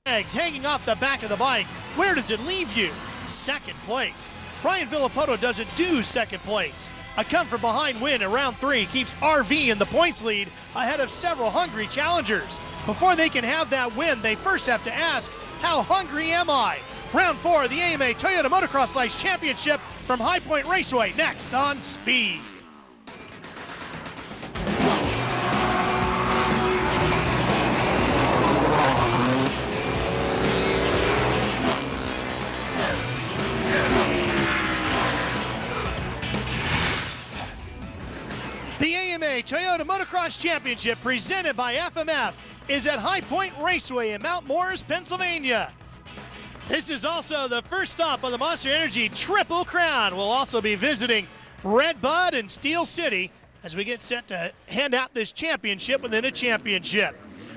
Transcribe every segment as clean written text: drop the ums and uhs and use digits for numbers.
Legs hanging off the back of the bike. Where does it leave you? Second place. Ryan Villopoto doesn't do second place. A come-from-behind win in round 3 keeps RV in the points lead ahead of several hungry challengers. Before they can have that win, they first have to ask, how hungry am I? Round 4 of the AMA Toyota Motocross Lites Championship from High Point Raceway, next on Speed. The AMA Toyota Motocross Championship, presented by FMF, is at High Point Raceway in Mount Morris, Pennsylvania. This is also the first stop on the Monster Energy Triple Crown. We'll also be visiting Red Bud and Steel City as we get set to hand out this championship within a championship.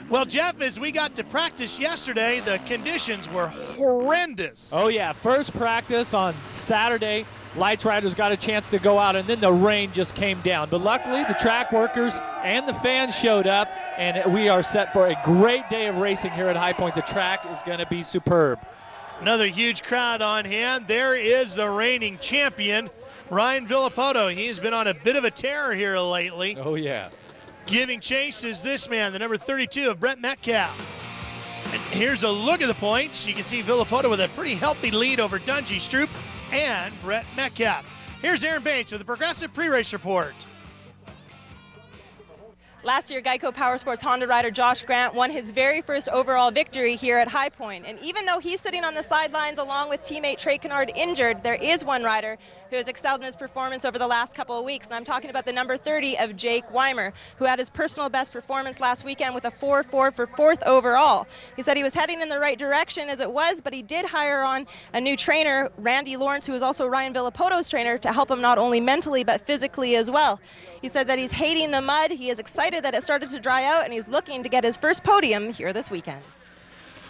Well, Jeff, as we got to practice yesterday, the conditions were horrendous. Oh yeah, first practice on Saturday. Lights riders got a chance to go out, and then the rain just came down. But luckily, the track workers and the fans showed up, and we are set for a great day of racing here at High Point. The track is going to be superb. Another huge crowd on hand. There is the reigning champion, Ryan Villopoto. He's been on a bit of a tear here lately. Oh, yeah. Giving chase is this man, the number 32 of Brent Metcalfe. And here's a look at the points. You can see Villopoto with a pretty healthy lead over Dungey, Stroupe, and Brent Metcalfe. Here's Aaron Bates with the Progressive Pre-Race Report. Last year, Geico Powersports Honda rider Josh Grant won his very first overall victory here at High Point. And even though he's sitting on the sidelines along with teammate Trey Canard injured, there is one rider who has excelled in his performance over the last couple of weeks. And I'm talking about the number 30 of Jake Weimer, who had his personal best performance last weekend with a 4.4 for 4th overall. He said he was heading in the right direction as it was, but he did hire on a new trainer, Randy Lawrence, who is also Ryan Villopoto's trainer, to help him not only mentally but physically as well. He said that he's hating the mud. He is excited that it started to dry out, and he's looking to get his first podium here this weekend.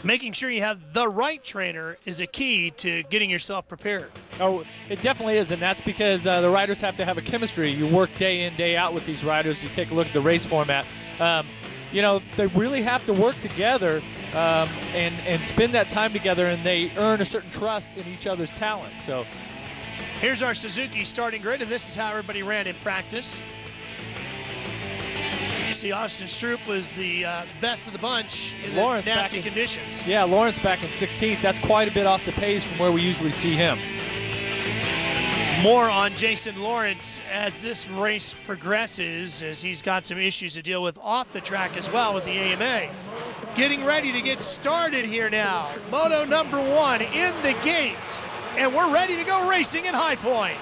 Making sure you have the right trainer is a key to getting yourself prepared. Oh, it definitely is, and that's because the riders have to have a chemistry. You work day in, day out with these riders. You take a look at the race format. You know, they really have to work together and spend that time together, and they earn a certain trust in each other's talent. So here's our Suzuki starting grid, and this is how everybody ran in practice. You see Austin Stroupe was the best of the bunch in the nasty conditions. Yeah, Lawrence back in 16th. That's quite a bit off the pace from where we usually see him. More on Jason Lawrence as this race progresses, as he's got some issues to deal with off the track as well with the AMA. Getting ready to get started here now. Moto number 1 in the gates, and we're ready to go racing at High Point.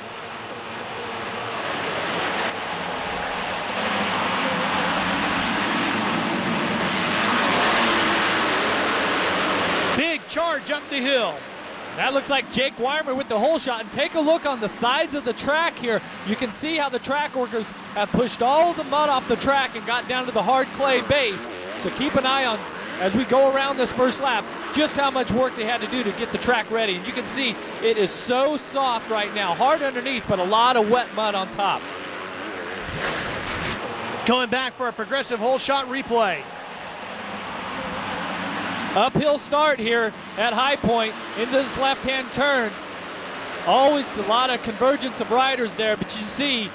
Big charge up the hill. That looks like Jake Weimer with the hole shot. And take a look on the sides of the track here. You can see how the track workers have pushed all the mud off the track and got down to the hard clay base. So keep an eye on, as we go around this first lap, just how much work they had to do to get the track ready. And you can see it is so soft right now. Hard underneath, but a lot of wet mud on top. Going back for a progressive hole shot replay. Uphill start here at High Point into this left-hand turn. Always a lot of convergence of riders there, but you see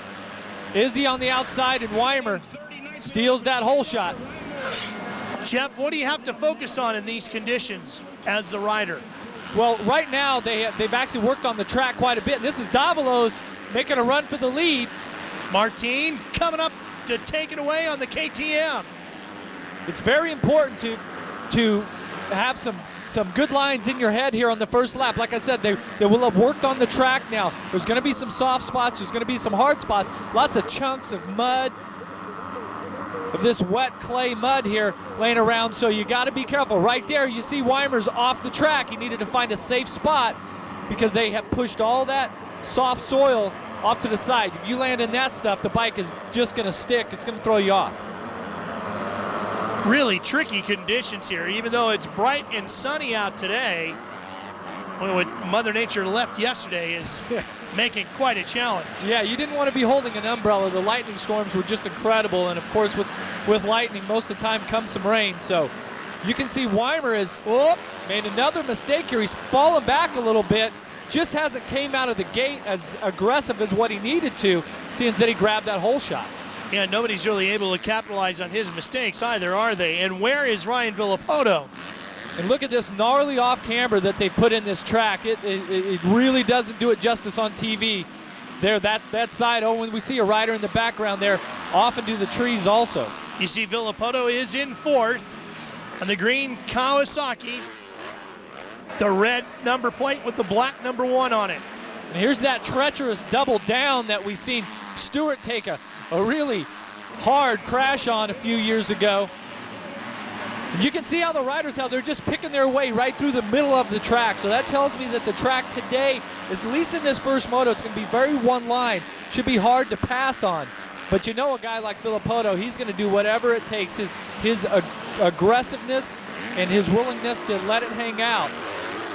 Izzi on the outside and Weimer steals that hole shot. Jeff, what do you have to focus on in these conditions as the rider? Well, right now they've actually worked on the track quite a bit. This is Davalos making a run for the lead. Martin coming up to take it away on the KTM. It's very important to have some good lines in your head here on the first lap. Like I said, they will have worked on the track now. There's going to be some soft spots. There's going to be some hard spots. Lots of chunks of mud, of this wet clay mud here laying around, so you got to be careful. Right there, you see Weimer's off the track. He needed to find a safe spot because they have pushed all that soft soil off to the side. If you land in that stuff, the bike is just going to stick. It's going to throw you off. Really tricky conditions here, even though it's bright and sunny out today. What Mother Nature left yesterday is making quite a challenge. Yeah, you didn't want to be holding an umbrella. The lightning storms were just incredible, and of course with lightning, most of the time comes some rain. So You can see Weimer has made another mistake here. He's fallen back a little bit. Just hasn't came out of the gate as aggressive as what he needed to, seeing that he grabbed that hole shot. Yeah, nobody's really able to capitalize on his mistakes either, are they? And where is Ryan Villopoto? And look at this gnarly off-camber that they put in this track. It really doesn't do it justice on TV. There, that side, when we see a rider in the background there, off into the trees also. You see Villopoto is in fourth on the green Kawasaki. The red number plate with the black number 1 on it. And here's that treacherous double down that we seen Stewart take a really hard crash on a few years ago. You can see how the riders, how they're just picking their way right through the middle of the track. So that tells me that the track today, at least in this first moto, it's going to be very one line. Should be hard to pass on. But you know, a guy like Villopoto, he's going to do whatever it takes. His aggressiveness and his willingness to let it hang out.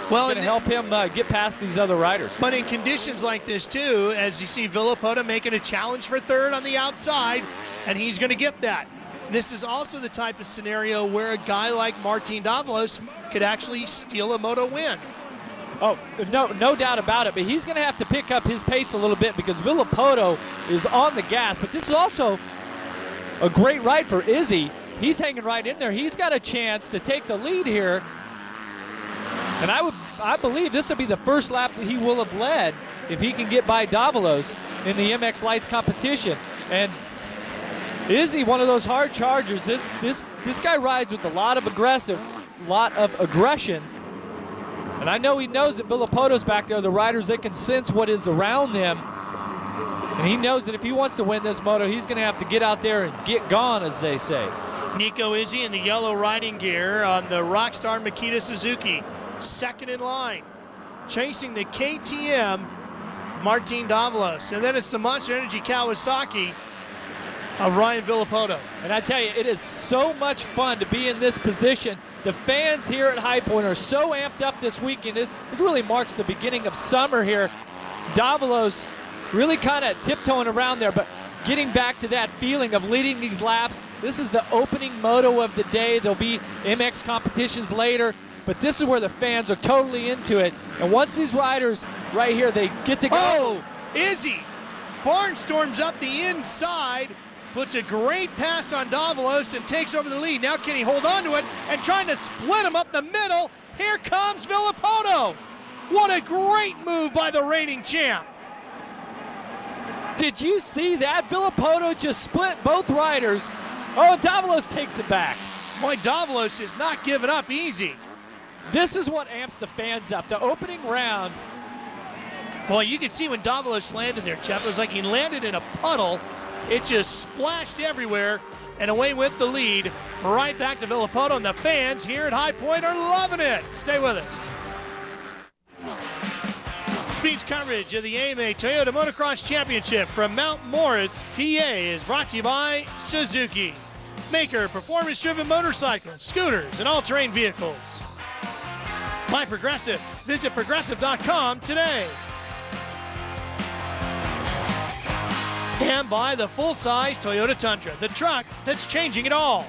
Well, going to help him get past these other riders. But in conditions like this too, as you see Villopoto making a challenge for third on the outside, and he's going to get that. This is also the type of scenario where a guy like Martin Davalos could actually steal a moto win. Oh, no doubt about it, but he's going to have to pick up his pace a little bit because Villopoto is on the gas, but this is also a great ride for Izzi. He's hanging right in there. He's got a chance to take the lead here. And I believe this will be the first lap that he will have led if he can get by Davalos in the MX Lights competition. And Izzi, one of those hard chargers. This guy rides with a lot of aggression. And I know he knows that Villopoto's back there. The riders, they can sense what is around them. And he knows that if he wants to win this moto, he's going to have to get out there and get gone, as they say. Nico Izzi in the yellow riding gear on the Rockstar Makita Suzuki. Second in line, chasing the KTM Martin Davalos. And then it's the Monster Energy Kawasaki of Ryan Villopoto. And I tell you, it is so much fun to be in this position. The fans here at High Point are so amped up this weekend. It really marks the beginning of summer here. Davalos really kind of tiptoeing around there, but getting back to that feeling of leading these laps. This is the opening moto of the day. There'll be MX competitions later. But this is where the fans are totally into it. And once these riders right here, they get to go. Oh, Izzi barnstorms up the inside, puts a great pass on Davalos and takes over the lead. Now can he hold on to it and trying to split him up the middle? Here comes Villopoto. What a great move by the reigning champ. Did you see that? Villopoto just split both riders. Oh, and Davalos takes it back. Boy, Davalos is not giving up easy. This is what amps the fans up. The opening round. Boy, you can see when Davalos landed there, Jeff. It was like he landed in a puddle. It just splashed everywhere, and away with the lead. Right back to Villopoto, and the fans here at High Point are loving it. Stay with us. Speed's coverage of the AMA Toyota Motocross Championship from Mount Morris, PA is brought to you by Suzuki, maker of performance-driven motorcycles, scooters, and all-terrain vehicles. By Progressive. Visit progressive.com today. And by the full-size Toyota Tundra, the truck that's changing it all.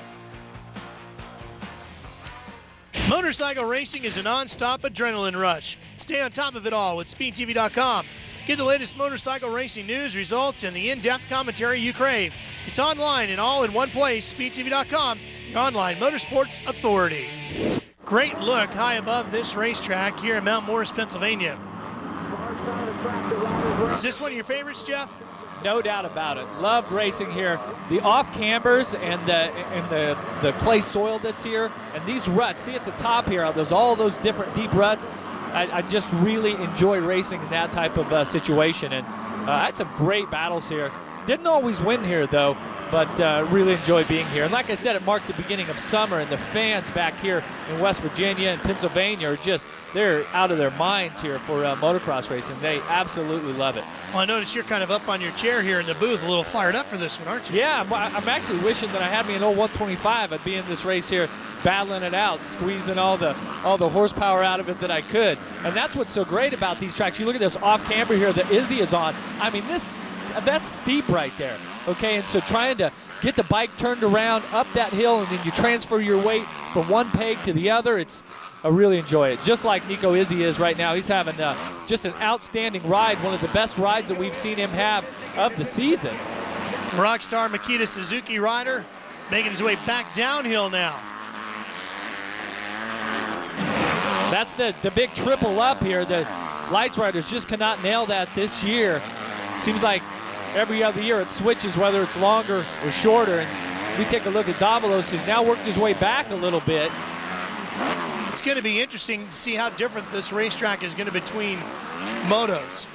Motorcycle racing is a non-stop adrenaline rush. Stay on top of it all with speedtv.com. Get the latest motorcycle racing news, results, and the in-depth commentary you crave. It's online and all in one place. Speedtv.com, your online motorsports authority. Great look high above this racetrack here in Mount Morris, Pennsylvania. Is this one of your favorites, Jeff? No doubt about it. Love racing here. The off cambers and the clay soil that's here, and these ruts. See at the top here, there's all those different deep ruts. I just really enjoy racing in that type of situation, and I had some great battles here. Didn't always win here though, but really enjoy being here. And like I said, it marked the beginning of summer, and the fans back here in West Virginia and Pennsylvania are they're out of their minds here for motocross racing. They absolutely love it. Well, I notice you're kind of up on your chair here in the booth, a little fired up for this one, aren't you? Yeah, I'm actually wishing that I had me an old 125. I'd be in this race here, battling it out, squeezing all the horsepower out of it that I could. And that's what's so great about these tracks. You look at this off camber here that Izzi is on. I mean, that's steep right there. Okay, and so trying to get the bike turned around up that hill, and then you transfer your weight from one peg to the other. I really enjoy it, just like Nico Izzi is right now. He's having just an outstanding ride, one of the best rides that we've seen him have of the season. Rockstar Makita Suzuki rider making his way back downhill now. That's the big triple up here. The Lites riders just cannot nail that this year. Seems like every other year it switches, whether it's longer or shorter. And we take a look at Davalos, who's now worked his way back a little bit. It's going to be interesting to see how different this racetrack is going to be between motos.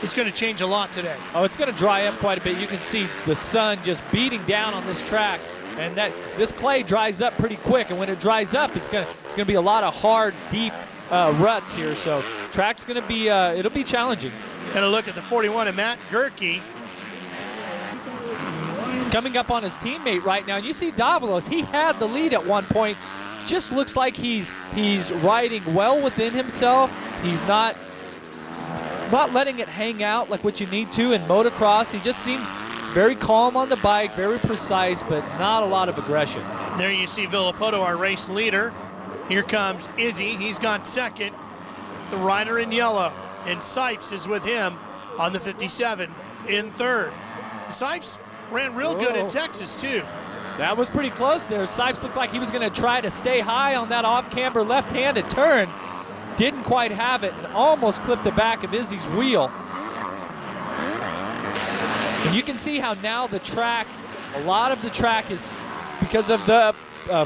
It's going to change a lot today. Oh, it's going to dry up quite a bit. You can see the sun just beating down on this track, and this clay dries up pretty quick. And when it dries up, it's going to be a lot of hard, deep ruts here. So track's going to be it'll be challenging. And a look at the 41 of Matt Gerke. Coming up on his teammate right now. You see Davalos, he had the lead at one point. Just looks like he's riding well within himself. He's not letting it hang out like what you need to in motocross. He just seems very calm on the bike, very precise, but not a lot of aggression. There you see Villopoto, our race leader. Here comes Izzi. He's got second. The rider in yellow. And Sipes is with him on the 57 in third. Sipes ran real good in Texas, too. That was pretty close there. Sipes looked like he was going to try to stay high on that off-camber left-handed turn. Didn't quite have it and almost clipped the back of Izzi's wheel. And you can see how now the track, a lot of the track is, because of the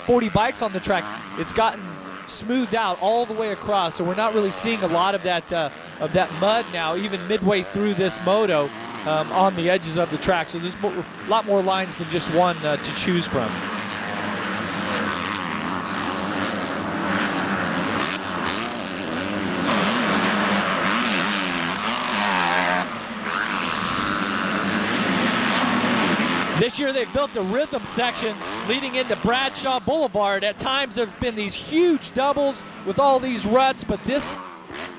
40 bikes on the track, it's gotten smoothed out all the way across. So we're not really seeing a lot of that mud now, even midway through this moto. On the edges of the track. So there's a lot more lines than just one to choose from. This year they've built the rhythm section leading into Bradshaw Boulevard. At times there's been these huge doubles with all these ruts, but this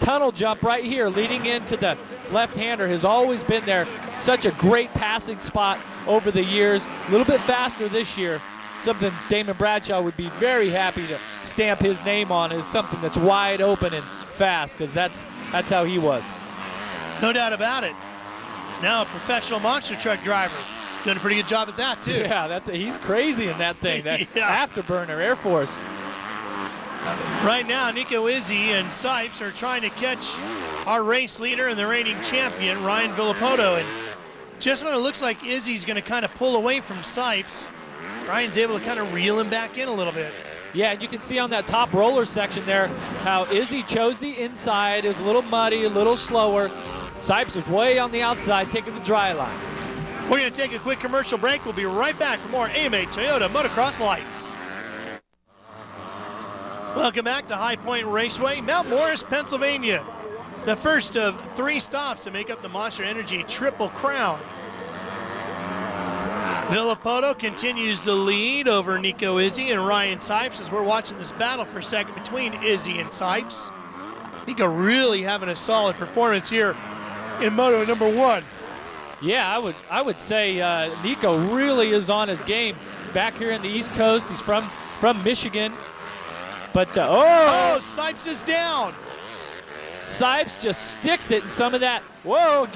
tunnel jump right here leading into the left-hander has always been there. Such a great passing spot over the years. A little bit faster this year. Something Damon Bradshaw would be very happy to stamp his name on, is something that's wide open and fast, because that's how he was. No doubt about it. Now a professional monster truck driver. Doing a pretty good job at that, too. Yeah, he's crazy in that thing. That afterburner, Air Force. Right now, Nico Izzi and Sipes are trying to catch our race leader and the reigning champion, Ryan Villopoto. And just when it looks like Izzi's going to kind of pull away from Sipes, Ryan's able to kind of reel him back in a little bit. Yeah, and you can see on that top roller section there how Izzi chose the inside. It was a little muddy, a little slower. Sipes was way on the outside, taking the dry line. We're going to take a quick commercial break. We'll be right back for more AMA Toyota Motocross Lites. Welcome back to High Point Raceway, Mount Morris, Pennsylvania. The first of 3 stops to make up the Monster Energy Triple Crown. Villopoto continues to lead over Nico Izzi and Ryan Sipes as we're watching this battle for second between Izzi and Sipes. Nico really having a solid performance here in Moto number 1. Yeah, I would say Nico really is on his game back here in the East Coast. He's from Michigan. But, Sipes is down. Sipes just sticks it in some of that. Whoa,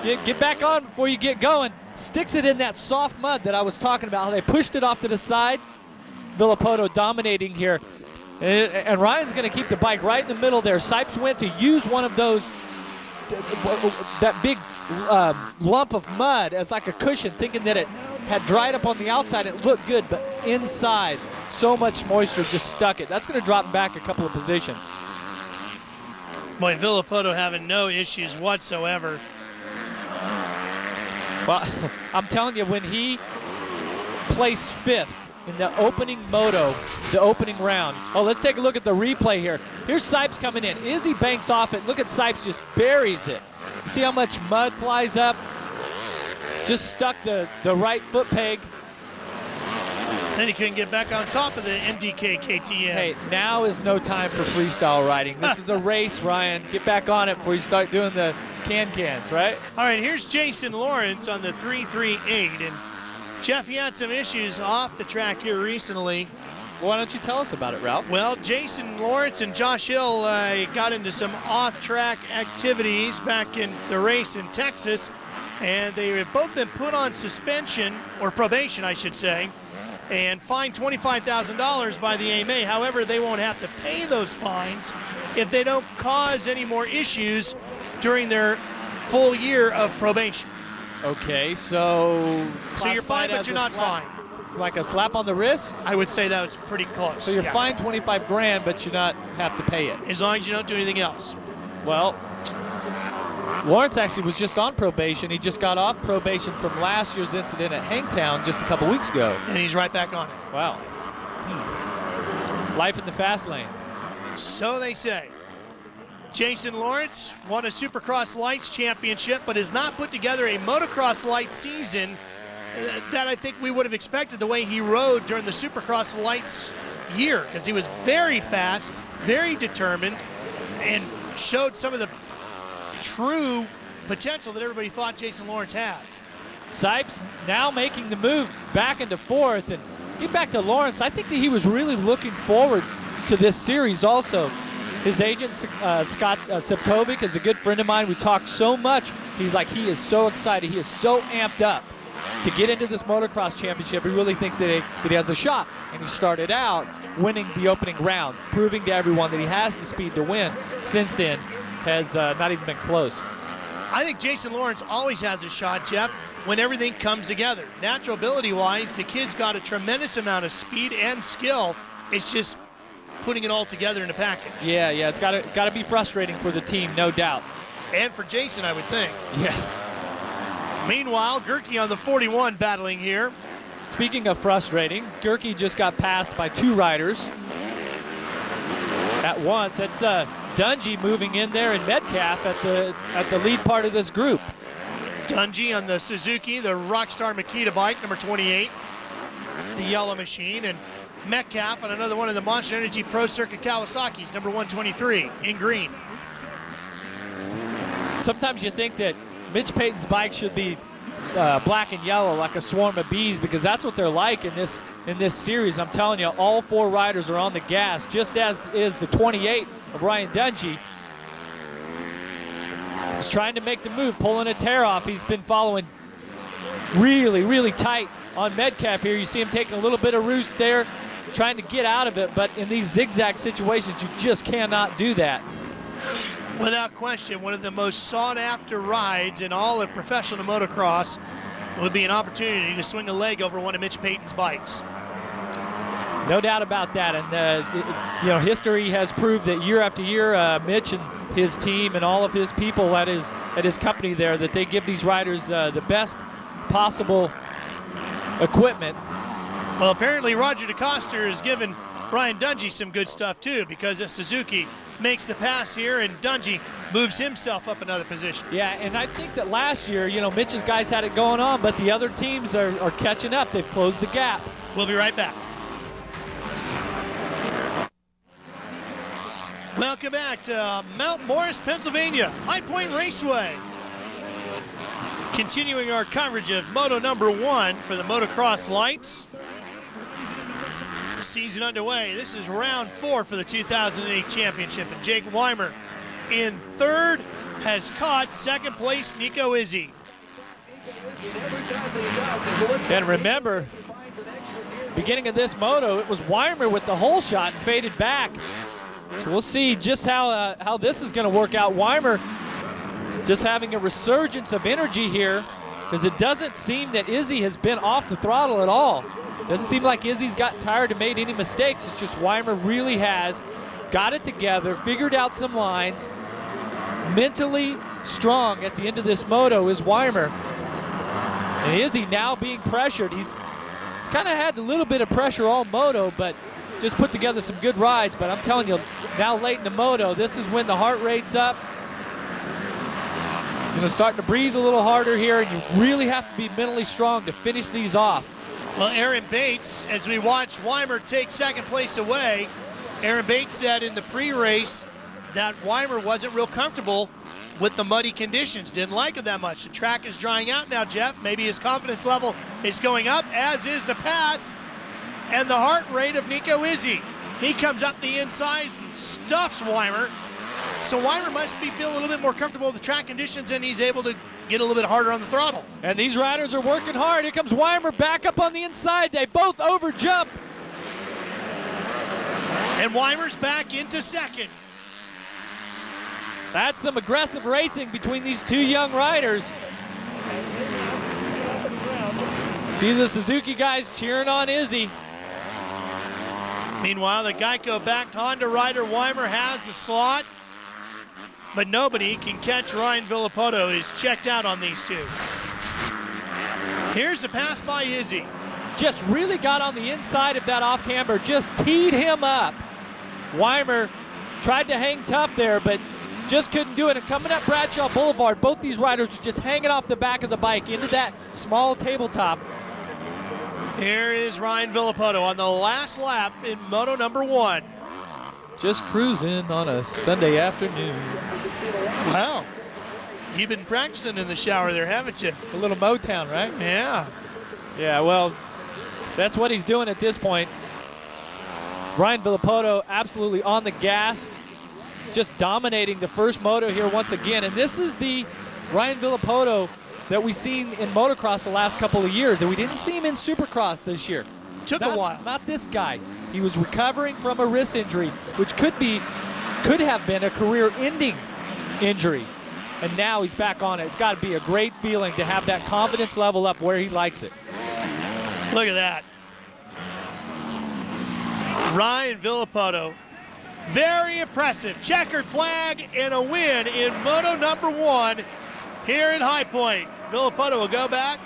get back on before you get going. Sticks it in that soft mud that I was talking about. How they pushed it off to the side. Villopoto dominating here. And Ryan's going to keep the bike right in the middle there. Sipes went to use one of those, that big lump of mud as like a cushion, thinking that it had dried up on the outside. It looked good, but inside, so much moisture just stuck it. That's going to drop him back a couple of positions. Boy, Villopoto having no issues whatsoever. Well, I'm telling you, when he placed 5th in the opening moto, the opening round. Oh, let's take a look at the replay here. Here's Sipes coming in. Izzi banks off it. Look at Sipes, just buries it. You see how much mud flies up? Just stuck the right foot peg. Then he couldn't get back on top of the MDK KTM. Hey, now is no time for freestyle riding. This is a race, Ryan. Get back on it before you start doing the cans, right? All right, here's Jason Lawrence on the 338. And Jeff, he had some issues off the track here recently. Why don't you tell us about it, Ralph? Well, Jason Lawrence and Josh Hill got into some off-track activities back in the race in Texas, and they have both been put on suspension, or probation, I should say, and fined $25,000 by the AMA. However, they won't have to pay those fines if they don't cause any more issues during their full year of probation. Okay, so you're fined, but you're not fined. Like a slap on the wrist? I would say that was pretty close. So you're fined 25 grand, but you not have to pay it. As long as you don't do anything else. Well, Lawrence actually was just on probation. He just got off probation from last year's incident at Hangtown just a couple weeks ago. And he's right back on it. Wow. Life in the fast lane. So they say. Jason Lawrence won a Supercross Lights championship, but has not put together a Motocross Lights season that I think we would have expected the way he rode during the Supercross Lights year, because he was very fast, very determined, and showed some of the true potential that everybody thought Jason Lawrence has. Sipes now making the move back into fourth, and get back to Lawrence. I think that he was really looking forward to this series also. His agent, Scott Sepkovic, is a good friend of mine. We talked so much. He's like, he is so excited. He is so amped up to get into this motocross championship. He really thinks that he has a shot. And he started out winning the opening round, proving to everyone that he has the speed to win. Since then, has not even been close. I think Jason Lawrence always has a shot, Jeff, when everything comes together. Natural ability-wise, the kid's got a tremendous amount of speed and skill. It's just putting it all together in a package. Yeah, it's got to be frustrating for the team, no doubt. And for Jason, I would think. Yeah. Meanwhile, Gerke on the 41 battling here. Speaking of frustrating, Gerke just got passed by two riders at once. That's Dungey moving in there and Metcalfe at the lead part of this group. Dungey on the Suzuki, the Rockstar Makita bike, number 28, the yellow machine, and Metcalfe on another one of the Monster Energy Pro Circuit Kawasaki's, number 123, in green. Sometimes you think that Mitch Payton's bike should be black and yellow like a swarm of bees, because that's what they're like in this series. I'm telling you, all four riders are on the gas, just as is the 28 of Ryan Dungey. He's trying to make the move, pulling a tear off. He's been following really, really tight on Metcalfe here. You see him taking a little bit of roost there, trying to get out of it, but in these zigzag situations, you just cannot do that. Without question, one of the most sought-after rides in all of professional motocross would be an opportunity to swing a leg over one of Mitch Payton's bikes. No doubt about that, and history has proved that year after year, Mitch and his team and all of his people at his company there, that they give these riders the best possible equipment. Well, apparently Roger DeCoster has given Ryan Dungey some good stuff too, because Suzuki makes the pass here and Dungey moves himself up another position. Yeah, and I think that last year, Mitch's guys had it going on, but the other teams are catching up. They've closed the gap. We'll be right back. Welcome back to Mount Morris, Pennsylvania, High Point Raceway. Continuing our coverage of Moto number 1 for the Motocross Lights. Season underway. This is round 4 for the 2008 championship, and Jake Weimer in third has caught second place Nico Izzi. And remember, beginning of this moto, it was Weimer with the hole shot and faded back. So we'll see just how this is going to work out. Weimer just having a resurgence of energy here, because it doesn't seem that Izzi has been off the throttle at all. Doesn't seem like Izzi's gotten tired and made any mistakes. It's just Weimer really has got it together, figured out some lines, mentally strong at the end of this moto is Weimer. And Izzi now being pressured. He's kind of had a little bit of pressure all moto, but just put together some good rides. But I'm telling you, now late in the moto, this is when the heart rate's up. Starting to breathe a little harder here, and you really have to be mentally strong to finish these off. Well, Aaron Bates, as we watch Weimer take second place away, Aaron Bates said in the pre-race that Weimer wasn't real comfortable with the muddy conditions, didn't like it that much. The track is drying out now, Jeff. Maybe his confidence level is going up, as is the pass. and the heart rate of Nico Izzi. He comes up the inside and stuffs Weimer. So Weimer must be feeling a little bit more comfortable with the track conditions, and he's able to get a little bit harder on the throttle. And these riders are working hard. Here comes Weimer back up on the inside. They both over jump. And Weimer's back into second. That's some aggressive racing between these two young riders. See the Suzuki guys cheering on Izzi. Meanwhile, the Geico-backed Honda rider Weimer has the slot, but nobody can catch Ryan Villopoto. He's checked out on these two. Here's the pass by Izzi. Just really got on the inside of that off-camber, just teed him up. Weimer tried to hang tough there, but just couldn't do it. And coming up Bradshaw Boulevard, both these riders are just hanging off the back of the bike into that small tabletop. Here is Ryan Villopoto on the last lap in Moto number 1. Just cruising on a Sunday afternoon. Wow. You've been practicing in the shower there, haven't you? A little Motown, right? Yeah. Yeah, well, that's what he's doing at this point. Ryan Villopoto absolutely on the gas, just dominating the first moto here once again. And this is the Ryan Villopoto that we've seen in motocross the last couple of years, and we didn't see him in Supercross this year. Took a while. Not this guy. He was recovering from a wrist injury, which could have been a career-ending injury. And now he's back on it. It's got to be a great feeling to have that confidence level up where he likes it. Look at that. Ryan Villopoto, very impressive. Checkered flag and a win in Moto number 1 here at High Point. Villopoto will go back,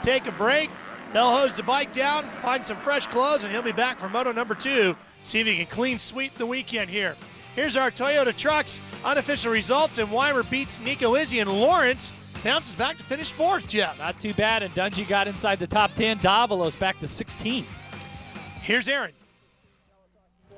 take a break. They'll hose the bike down, find some fresh clothes, and he'll be back for Moto number 2. See if he can clean sweep the weekend here. Here's our Toyota Trucks unofficial results, and Weimer beats Nico Izzi, and Lawrence bounces back to finish 4th, Jeff. Not too bad, and Dungey got inside the top 10. Davalos back to 16th. Here's Aaron.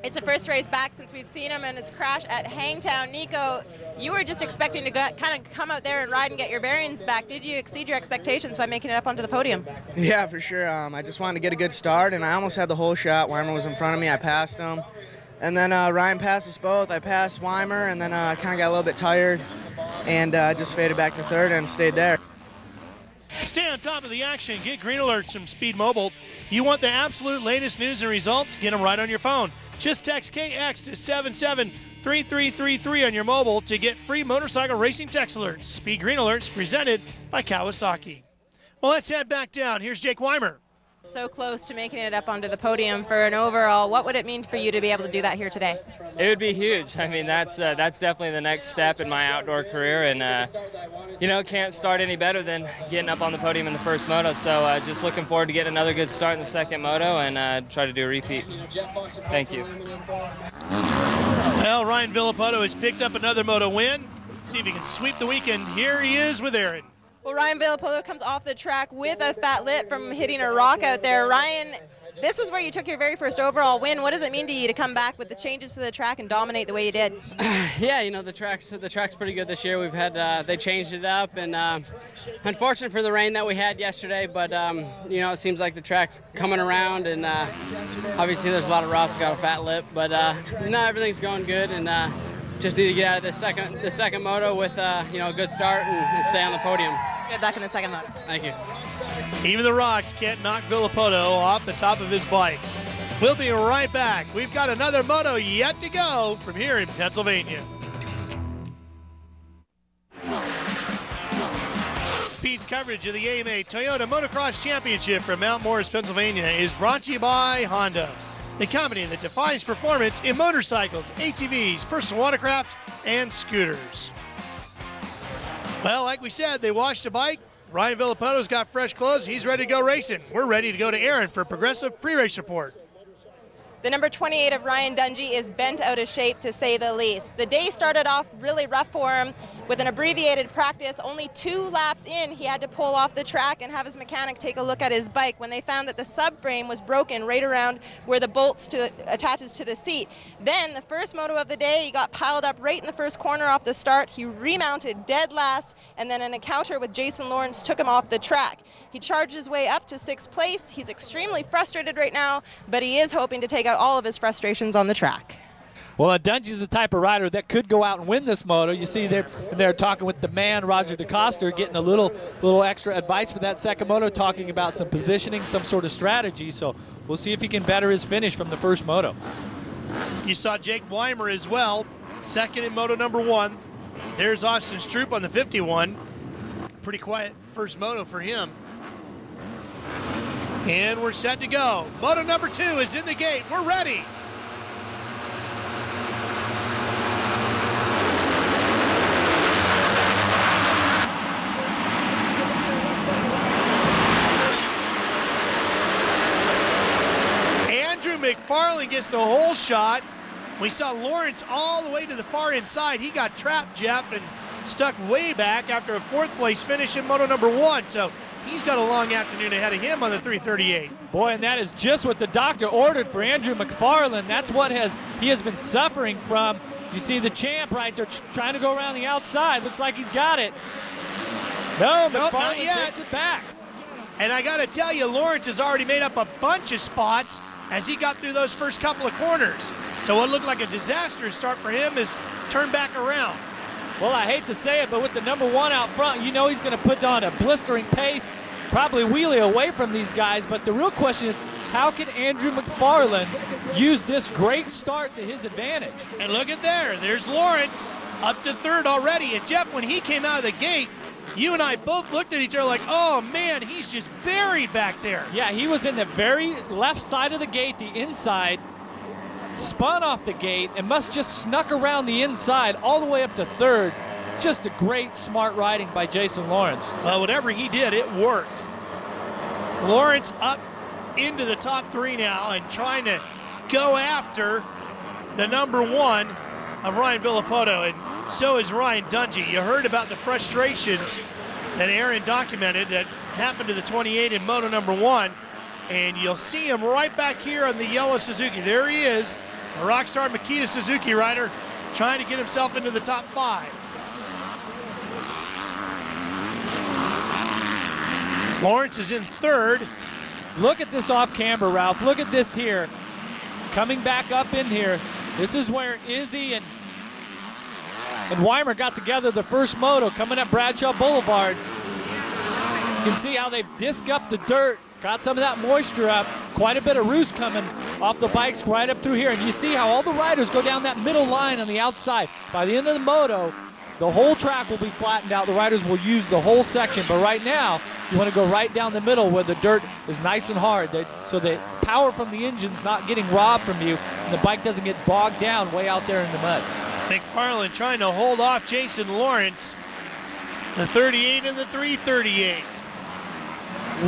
It's the first race back since we've seen him, and it's crash at Hangtown. Nico, you were just expecting to kind of come out there and ride and get your bearings back. Did you exceed your expectations by making it up onto the podium? Yeah, for sure. I just wanted to get a good start, and I almost had the whole shot. Weimer was in front of me. I passed him. And then Ryan passed us both. I passed Weimer, and then kind of got a little bit tired and just faded back to 3rd and stayed there. Stay on top of the action. Get Green Alerts from Speed Mobile. You want the absolute latest news and results? Get them right on your phone. Just text KX to 773333 on your mobile to get free motorcycle racing text alerts. Speed Green Alerts presented by Kawasaki. Well, let's head back down. Here's Jake Weimer. So close to making it up onto the podium for an overall. What would it mean for you to be able to do that here today? It would be huge. I mean, that's definitely the next step in my outdoor career, and you know, can't start any better than getting up on the podium in the first moto. So just looking forward to getting another good start in the second moto and try to do a repeat. Thank you. Well, Ryan Villopoto has picked up another moto win. Let's see if he can sweep the weekend. Here he is with Aaron. Well, Ryan Villopoto comes off the track with a fat lip from hitting a rock out there. Ryan, this was where you took your very first overall win. What does it mean to you to come back with the changes to the track and dominate the way you did? Yeah, you know, the track's pretty good this year. We've had they changed it up, and unfortunate for the rain that we had yesterday, but you know, it seems like the track's coming around, and obviously there's a lot of routes that got a fat lip, but no, everything's going good, and just need to get out of the second moto with you know, a good start and stay on the podium. Good luck in the second moto. Thank you. Even the rocks can't knock Villopoto off the top of his bike. We'll be right back. We've got another moto yet to go from here in Pennsylvania. Speed's coverage of the AMA Toyota Motocross Championship from Mount Morris, Pennsylvania is brought to you by Honda, the company that defines performance in motorcycles, ATVs, personal watercraft, and scooters. Well, like we said, they washed the bike. Ryan Villopoto's got fresh clothes. He's ready to go racing. We're ready to go to Aaron for a Progressive pre-race report. The number 28 of Ryan Dungey is bent out of shape, to say the least. The day started off really rough for him with an abbreviated practice. Only 2 laps in, he had to pull off the track and have his mechanic take a look at his bike when they found that the subframe was broken right around where the bolts attaches to the seat. Then the first moto of the day, he got piled up right in the first corner off the start. He remounted dead last, and then an encounter with Jason Lawrence took him off the track. He charged his way up to 6th place. He's extremely frustrated right now, but he is hoping to take out all of his frustrations on the track. Well, Dungey's the type of rider that could go out and win this moto. You see they're talking with the man, Roger DeCoster, getting a little extra advice for that second moto, talking about some positioning, some sort of strategy. So we'll see if he can better his finish from the first moto. You saw Jake Weimer as well, second in moto number 1. There's Austin Stroupe on the 51. Pretty quiet first moto for him. And we're set to go. Moto number 2 is in the gate. We're ready. McFarlane gets the whole shot. We saw Lawrence all the way to the far inside. He got trapped, Jeff, and stuck way back after a 4th place finish in moto number 1. So he's got a long afternoon ahead of him on the 338. Boy, and that is just what the doctor ordered for Andrew McFarlane. That's what he has been suffering from. You see the champ right there trying to go around the outside. Looks like he's got it. No, McFarlane takes it back. And I got to tell you, Lawrence has already made up a bunch of spots as he got through those first couple of corners. So what looked like a disastrous start for him is turned back around. Well, I hate to say it, but with the number 1 out front, you know he's going to put on a blistering pace, probably wheelie away from these guys. But the real question is, how can Andrew McFarlane use this great start to his advantage? And look at there. There's Lawrence up to 3rd already. And Jeff, when he came out of the gate, you and I both looked at each other like, oh man, he's just buried back there. Yeah, he was in the very left side of the gate, the inside, spun off the gate, and must just snuck around the inside all the way up to 3rd. Just a great, smart riding by Jason Lawrence. Well, whatever he did, it worked. Lawrence up into the top 3 now and trying to go after the number 1 of Ryan Villopoto, and so is Ryan Dungey. You heard about the frustrations that Aaron documented that happened to the 28 in moto number 1, and you'll see him right back here on the yellow Suzuki. There he is, a Rockstar Makita Suzuki rider trying to get himself into the top 5. Lawrence is in 3rd. Look at this off camber, Ralph. Look at this here. Coming back up in here. This is where Izzi and Weimer got together the first moto coming up Bradshaw Boulevard. You can see how they've disked up the dirt, got some of that moisture up, quite a bit of roost coming off the bikes right up through here. And you see how all the riders go down that middle line on the outside. By the end of the moto, the whole track will be flattened out. The riders will use the whole section. But right now, you want to go right down the middle where the dirt is nice and hard, so the power from the engine's not getting robbed from you, and the bike doesn't get bogged down way out there in the mud. McFarlane trying to hold off Jason Lawrence. The 38 and the 338.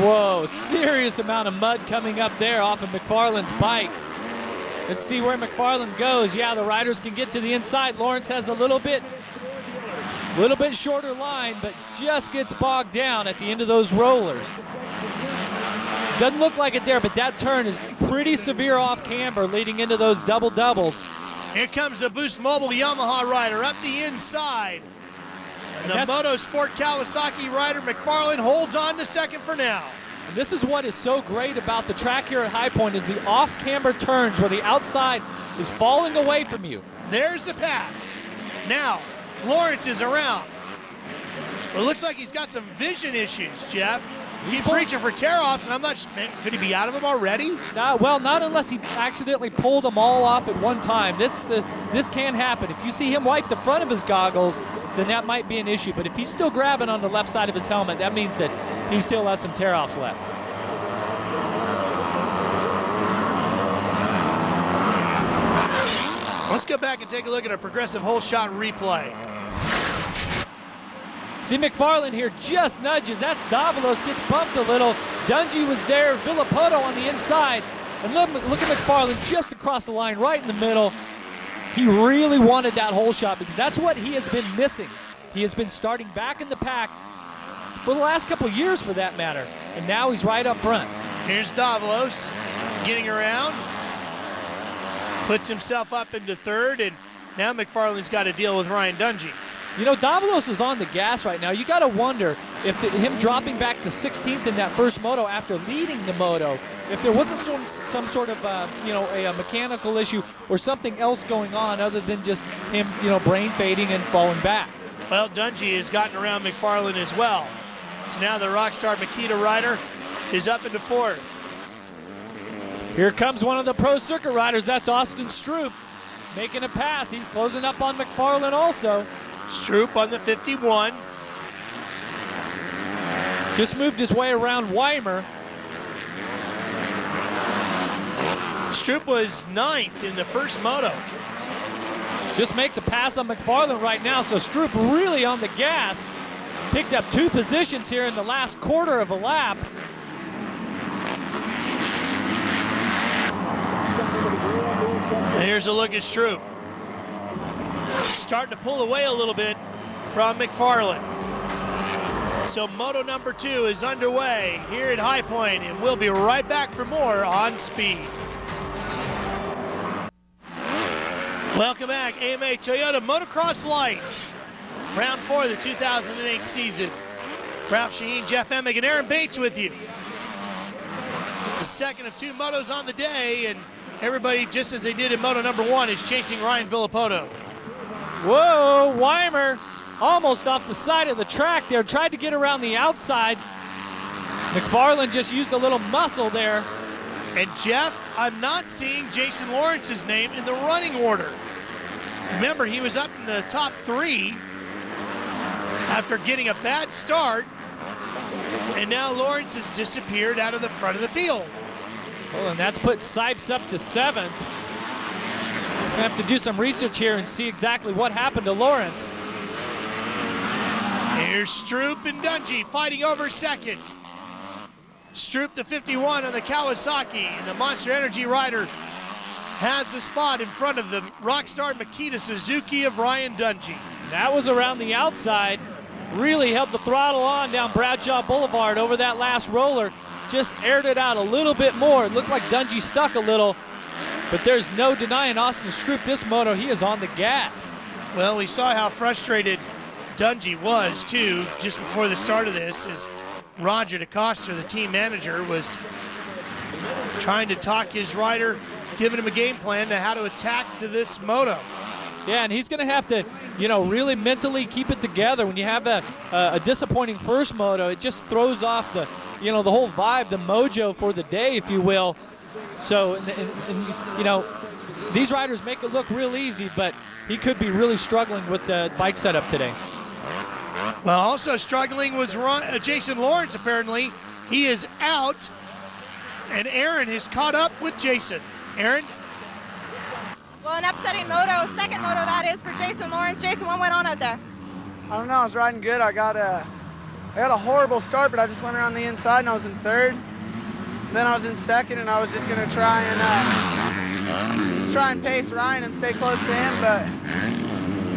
Whoa, serious amount of mud coming up there off of McFarlane's bike. Let's see where McFarlane goes. Yeah, the riders can get to the inside. Lawrence has a little bit shorter line, but just gets bogged down at the end of those rollers. Doesn't look like it there, but that turn is pretty severe off camber leading into those double doubles. Here comes the Boost Mobile Yamaha rider up the inside. And the Motorsport Kawasaki rider McFarlane holds on to 2nd for now. And this is what is so great about the track here at High Point is the off-camber turns where the outside is falling away from you. There's the pass. Now, Lawrence is around. It looks like he's got some vision issues, Jeff. He's reaching for tear-offs, and I'm not sure, could he be out of them already? Well, not unless he accidentally pulled them all off at one time. This can happen. If you see him wipe the front of his goggles, then that might be an issue. But if he's still grabbing on the left side of his helmet, that means that he still has some tear-offs left. Let's go back and take a look at a progressive whole shot replay. See McFarlane here just nudges. That's Davalos, gets bumped a little. Dungey was there, Villopoto on the inside. And look at McFarlane just across the line, right in the middle. He really wanted that whole shot because that's what he has been missing. He has been starting back in the pack for the last couple of years, for that matter. And now he's right up front. Here's Davalos getting around. Puts himself up into 3rd, and now McFarlane's got to deal with Ryan Dungey. You know, Davalos is on the gas right now. You got to wonder, him dropping back to 16th in that first moto after leading the moto, if there wasn't some sort of a mechanical issue or something else going on other than just him brain fading and falling back. Well, Dungey has gotten around McFarland as well. So now the Rockstar Makita rider is up into 4th. Here comes one of the pro circuit riders. That's Austin Stroupe making a pass. He's closing up on McFarland also. Stroupe on the 51. Just moved his way around Weimer. Stroupe was 9th in the first moto. Just makes a pass on McFarland right now, so Stroupe really on the gas. Picked up 2 positions here in the last quarter of a lap. And here's a look at Stroupe. Starting to pull away a little bit from McFarland. So moto number 2 is underway here at High Point, and we'll be right back for more on Speed. Welcome back, AMA Toyota Motocross Lites. Round 4 of the 2008 season. Ralph Shaheen, Jeff Emig, and Aaron Bates with you. It's the second of 2 motos on the day, and everybody, just as they did in moto number 1, is chasing Ryan Villopoto. Whoa, Weimer almost off the side of the track there. Tried to get around the outside. McFarland just used a little muscle there. And Jeff, I'm not seeing Jason Lawrence's name in the running order. Remember, he was up in the top 3 after getting a bad start, and now Lawrence has disappeared out of the front of the field. Well, and that's put Sipes up to 7th. Gonna have to do some research here and see exactly what happened to Lawrence. Here's Stroupe and Dungey fighting over second. Stroupe, the 51 on the Kawasaki, and the Monster Energy rider has the spot in front of the Rockstar Makita Suzuki of Ryan Dungey. That was around the outside. Really held the throttle on down Bradshaw Boulevard over that last roller. Just aired it out a little bit more. It looked like Dungey stuck a little, but there's no denying Austin Stroupe this moto, he is on the gas. Well, we saw how frustrated Dungey was too just before the start of this, as Roger DeCoster, the team manager, was trying to talk his rider, giving him a game plan to how to attack to this moto. Yeah, and he's going to have to, really mentally keep it together. When you have a disappointing first moto, it just throws off the, the whole vibe, the mojo for the day, if you will. So, and these riders make it look real easy, but he could be really struggling with the bike setup today. Well, also struggling was Jason Lawrence, apparently. He is out, and Aaron has caught up with Jason. Aaron? Well, an upsetting moto, second moto that is for Jason Lawrence. Jason, what went on out there? I don't know, I was riding good. I got a horrible start, but I just went around the inside and I was in 3rd. Then I was in 2nd, and I was just gonna try and pace Ryan and stay close to him, but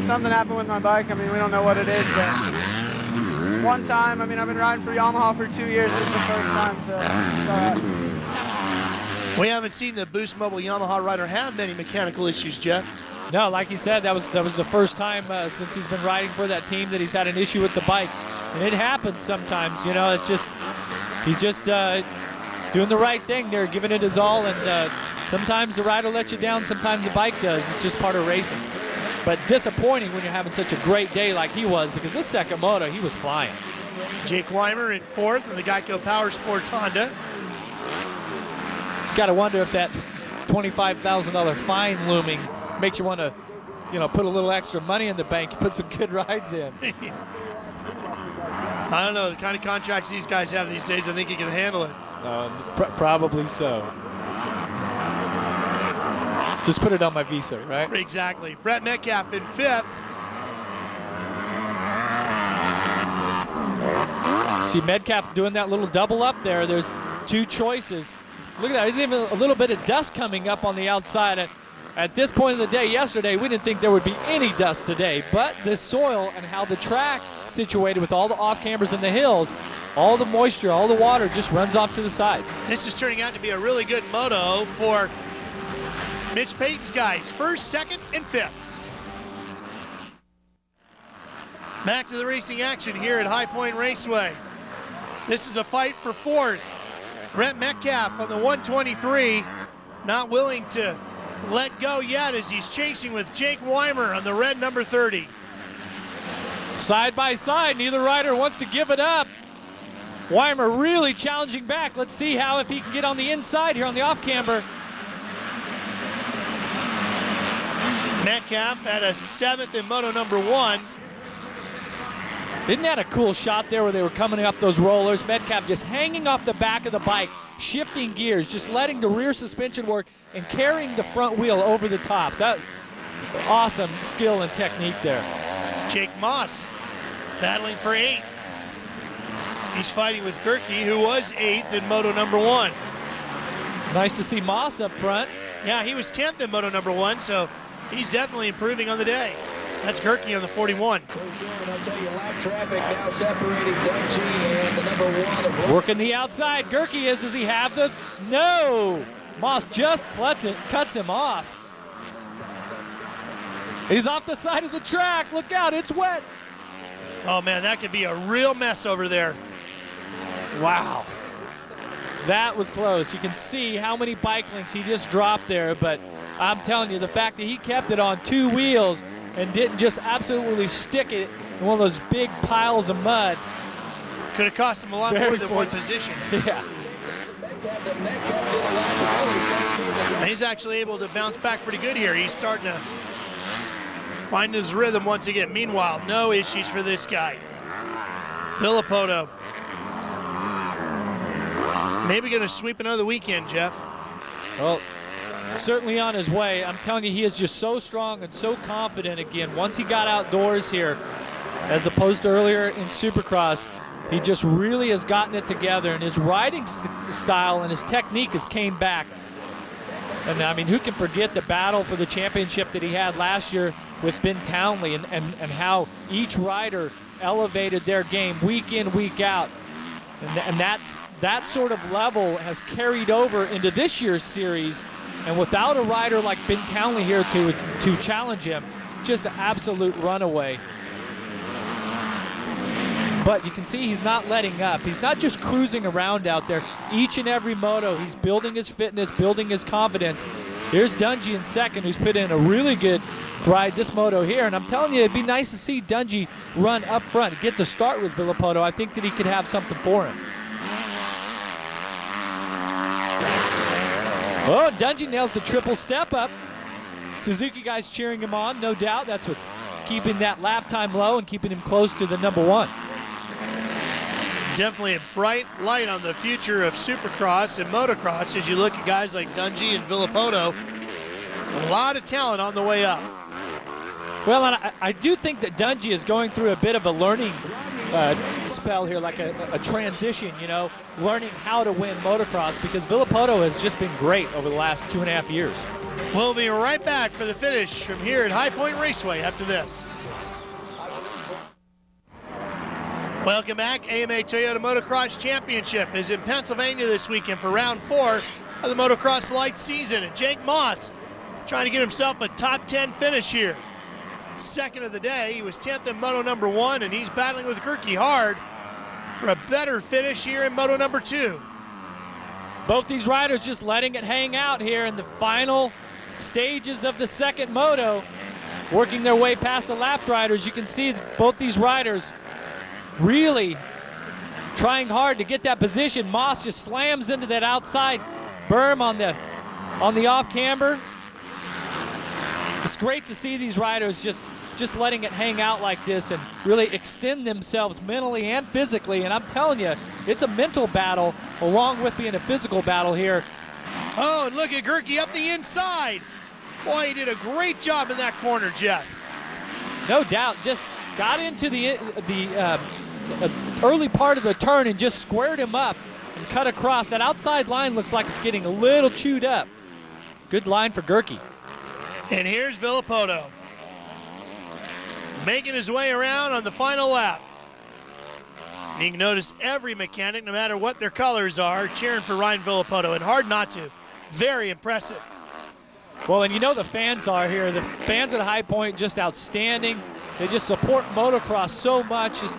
something happened with my bike. I mean, we don't know what it is, but one time, I've been riding for Yamaha for 2 years. This is the first time, so it's all right. We haven't seen the Boost Mobile Yamaha rider have many mechanical issues, Jeff. No, like he said, that was the first time since he's been riding for that team that he's had an issue with the bike. And it happens sometimes, he's just doing the right thing there, giving it his all, and sometimes the rider lets you down, sometimes the bike does. It's just part of racing. But disappointing when you're having such a great day like he was, because this second moto, he was flying. Jake Weimer in 4th in the Geico Power Sports Honda. Got to wonder if that $25,000 fine looming makes you want to, put a little extra money in the bank, put some good rides in. I don't know, the kind of contracts these guys have these days, I think he can handle it. Probably so. Just put it on my visa, right? Exactly. Brett Metcalfe in 5th. See Metcalfe doing that little double up there. There's 2 choices. Look at that. There's even a little bit of dust coming up on the outside. At this point of the day yesterday, we didn't think there would be any dust today, but the soil and how the track situated with all the off-cameras and the hills, all the moisture, all the water just runs off to the sides. This is turning out to be a really good moto for Mitch Payton's guys. 1st, 2nd, and 5th. Back to the racing action here at High Point Raceway. This is a fight for fourth. Brent Metcalfe on the 123, not willing to let go yet as he's chasing with Jake Weimer on the red number 30. Side by side, neither rider wants to give it up. Weimer really challenging back. Let's see if he can get on the inside here on the off camber. Metcalfe had a 7th in Moto number 1. Isn't that a cool shot there where they were coming up those rollers? Metcalfe just hanging off the back of the bike, shifting gears, just letting the rear suspension work and carrying the front wheel over the tops. That awesome skill and technique there. Jake Moss battling for 8th. He's fighting with Gerke, who was 8th in Moto number 1. Nice to see Moss up front. Yeah, he was 10th in Moto number 1, so he's definitely improving on the day. That's Gerke on the 41. Working the outside. Gerke is. Does he have the? No! Moss just cuts him off. He's off the side of the track. Look out, it's wet. Oh man, that could be a real mess over there. Wow. That was close. You can see how many bike links he just dropped there, but I'm telling you, the fact that he kept it on 2 wheels and didn't just absolutely stick it in one of those big piles of mud. Could have cost him a lot more than one position. Yeah. And he's actually able to bounce back pretty good here. He's starting to find his rhythm once again. Meanwhile, no issues for this guy. Villopoto. Maybe going to sweep another weekend, Jeff. Well, certainly on his way. I'm telling you, he is just so strong and so confident again. Once he got outdoors here, as opposed to earlier in Supercross, he just really has gotten it together, and his riding style and his technique has came back. And I mean, who can forget the battle for the championship that he had last year with Ben Townley, and how each rider elevated their game week in, week out. And that sort of level has carried over into this year's series. And without a rider like Ben Townley here to challenge him, just an absolute runaway. But you can see he's not letting up. He's not just cruising around out there. Each and every moto, he's building his fitness, building his confidence. Here's Dungey in second, who's put in a really good ride this moto here. And I'm telling you, it'd be nice to see Dungey run up front, get the start with Villopoto. I think that he could have something for him. Oh, Dungey nails the triple step up. Suzuki guys cheering him on, no doubt. That's what's keeping that lap time low and keeping him close to the number 1. Definitely a bright light on the future of Supercross and motocross as you look at guys like Dungey and Villopoto. A lot of talent on the way up. Well, and I do think that Dungey is going through a bit of a learning spell here, like a transition, you know, learning how to win motocross, because Villopoto has just been great over the last 2.5 years. We'll be right back for the finish from here at High Point Raceway after this. Welcome back. AMA Toyota Motocross Championship is in Pennsylvania this weekend for round 4 of the Motocross Lites season. And Jake Moss trying to get himself a top 10 finish here. Second of the day. He was 10th in Moto number 1, and he's battling with Gerke hard for a better finish here in Moto number 2. Both these riders just letting it hang out here in the final stages of the second moto, working their way past the lap riders. You can see both these riders really trying hard to get that position. Moss just slams into that outside berm on the off camber. It's great to see these riders just letting it hang out like this and really extend themselves mentally and physically. And I'm telling you, it's a mental battle along with being a physical battle here. Oh, and look at Gerke up the inside. Boy, he did a great job in that corner, Jeff. No doubt, just got into the early part of the turn and just squared him up and cut across. That outside line looks like it's getting a little chewed up. Good line for Gerke. And here's Villopoto making his way around on the final lap. And you can notice every mechanic, no matter what their colors are, cheering for Ryan Villopoto, and hard not to. Very impressive. Well, and you know the fans are here. The fans at High Point just outstanding. They just support motocross so much. It's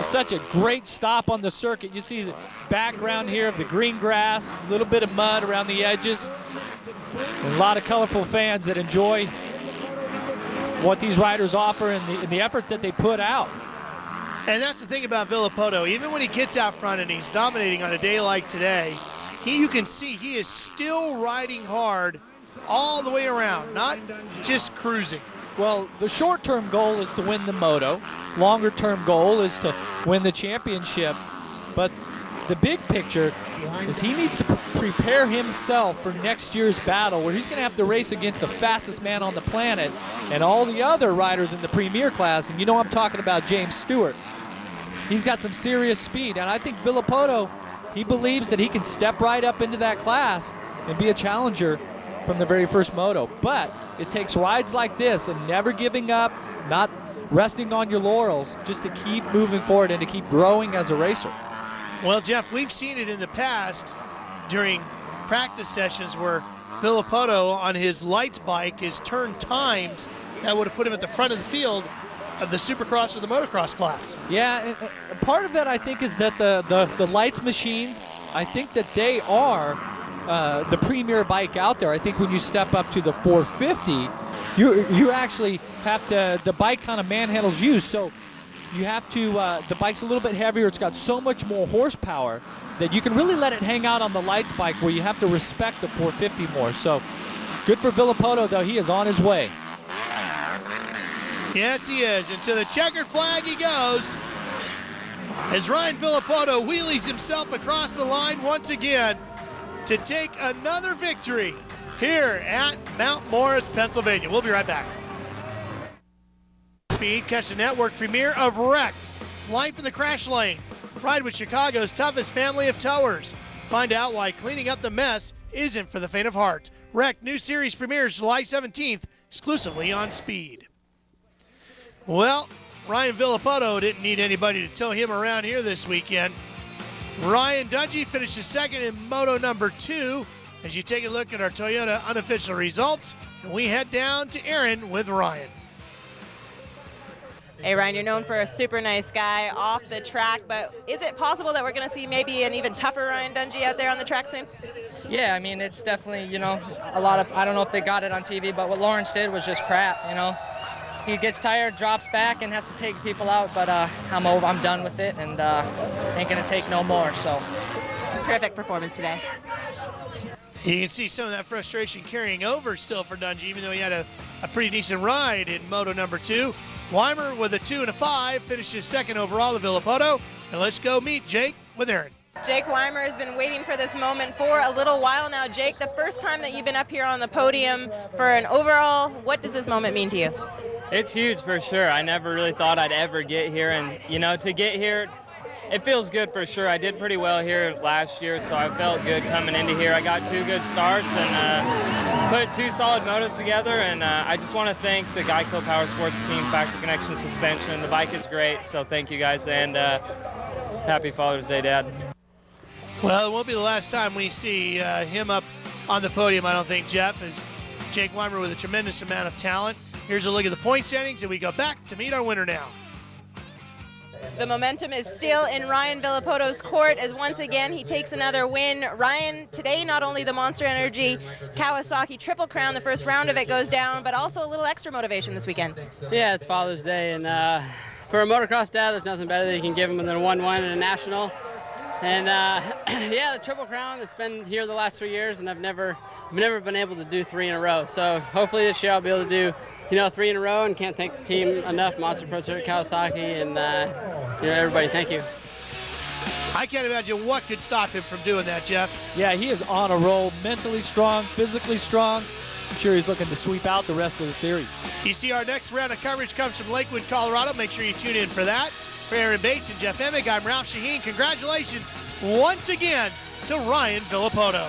such a great stop on the circuit. You see the background here of the green grass, a little bit of mud around the edges, and a lot of colorful fans that enjoy what these riders offer and the effort that they put out. And that's the thing about Villopoto. Even when he gets out front and he's dominating on a day like today, you can see he is still riding hard all the way around, not just cruising. Well, the short-term goal is to win the moto. Longer-term goal is to win the championship. But the big picture is he needs to prepare himself for next year's battle, where he's going to have to race against the fastest man on the planet and all the other riders in the premier class. And you know I'm talking about James Stewart. He's got some serious speed, and I think Villopoto, he believes that he can step right up into that class and be a challenger from the very first moto. But it takes rides like this and never giving up, not resting on your laurels, just to keep moving forward and to keep growing as a racer. Well, Jeff, we've seen it in the past during practice sessions where Villopoto on his Lites bike has turned times that would have put him at the front of the field of the Supercross or the motocross class. Yeah, and part of that I think is that the Lites machines, I think that they are the premier bike out there. I think when you step up to the 450, you actually have to, the bike kind of manhandles you, so you have to, the bike's a little bit heavier, it's got so much more horsepower that you can really let it hang out on the Lites bike, where you have to respect the 450 more. So good for Villopoto, though. He is on his way. Yes, he is, and to the checkered flag he goes as Ryan Villopoto wheelies himself across the line once again to take another victory here at Mount Morris, Pennsylvania. We'll be right back. Speed, catch the network premiere of Wrecked, Life in the Crash Lane. Ride with Chicago's toughest family of towers. Find out why cleaning up the mess isn't for the faint of heart. Wrecked new series premieres July 17th, exclusively on Speed. Well, Ryan Villopoto didn't need anybody to tow him around here this weekend. Ryan Dungey finishes second in Moto number 2 as you take a look at our Toyota unofficial results, and we head down to Aaron with Ryan. Hey Ryan, you're known for a super nice guy off the track, but is it possible that we're going to see maybe an even tougher Ryan Dungey out there on the track soon? Yeah, I mean, it's definitely, you know, a lot of, I don't know if they got it on TV, but what Lawrence did was just crap, you know. He gets tired, drops back, and has to take people out, but I'm over, I'm done with it, and ain't going to take no more, so. Perfect performance today. You can see some of that frustration carrying over still for Dungey, even though he had a pretty decent ride in Moto number 2. Weimer with a 2 and a 5 finishes second overall at Villopoto. And let's go meet Jake with Aaron. Jake Weimer has been waiting for this moment for a little while now. Jake, the first time that you've been up here on the podium for an overall, what does this moment mean to you? It's huge for sure. I never really thought I'd ever get here, and you know, to get here, it feels good for sure. I did pretty well here last year, so I felt good coming into here. I got 2 good starts and put 2 solid motos together, and I just want to thank the Geico Power Sports team, Factor Connection Suspension. The bike is great, so thank you guys, and happy Father's Day, Dad. Well, it won't be the last time we see him up on the podium, I don't think, Jeff, as Jake Weimer with a tremendous amount of talent. Here's a look at the point standings, and we go back to meet our winner now. The momentum is still in Ryan Villopoto's court as once again he takes another win. Ryan, today not only the Monster Energy Kawasaki Triple Crown, the first round of it goes down, but also a little extra motivation this weekend. Yeah, it's Father's Day, and for a motocross dad, there's nothing better that you can give him than a 1-1 in a national. And yeah, the Triple Crown, it's been here the last 3 years, and I've never been able to do 3 in a row. So hopefully this year I'll be able to do, you know, 3 in a row, and can't thank the team enough, Monster Pro Circuit Kawasaki, and you know, everybody, thank you. I can't imagine what could stop him from doing that, Jeff. Yeah, he is on a roll, mentally strong, physically strong. I'm sure he's looking to sweep out the rest of the series. You see our next round of coverage comes from Lakewood, Colorado. Make sure you tune in for that. For Aaron Bates and Jeff Emig, I'm Ralph Shaheen. Congratulations once again to Ryan Villopoto.